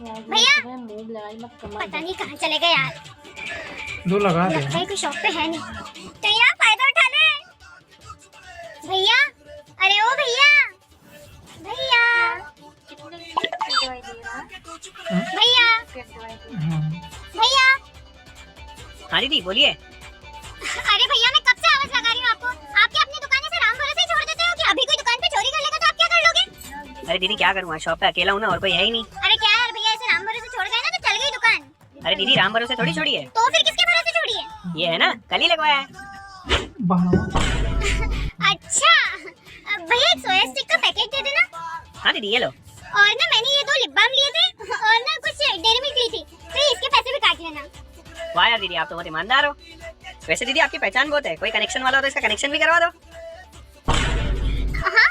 भैया मुंह लगाई मत कमाल। पता नहीं कहाँ चले गए यार, दो लगा दे। लगता है कि शॉप पे है नहीं। भैया फायदा उठा ले भैया। अरे ओ भैया, भैया भैया भैया। हाँ दीदी बोलिए। अरे भैया मैं कब से आवाज लगा रही हूँ आपको, आपके अपनी दुकान से राम भरोसे छोड़ देते हो कि अभी कोई दुकान पे चोरी कर लेगा तो आप क्या कर लोगे? अरे दीदी क्या करूँ, शॉप पे अकेला हूँ ना और कोई है ही नहीं। अरे क्या यार भैया, ऐसे राम भरोसे छोड़ गए ना तो चल गई दुकान। अरे दीदी राम भरोसे थोड़ी छोड़ी है, तो फिर किसके भरोसे छोड़ी है? ये है ना कल ही लगवाया है। अच्छा भैया एक सोया स्टिक का पैकेट दे देना। हाँ दीदी ये लो। और ना मैंने ये 2 लिप बाम लिए थे और ना कुछ डेयरी मिल्क ली थी, तो इसके पैसे भी काट लेना। वाह यार दीदी आप तो बहुत ईमानदार हो। वैसे दीदी आपकी पहचान बहुत है, कोई कनेक्शन वाला हो तो इसका कनेक्शन भी करवा दो। हाँ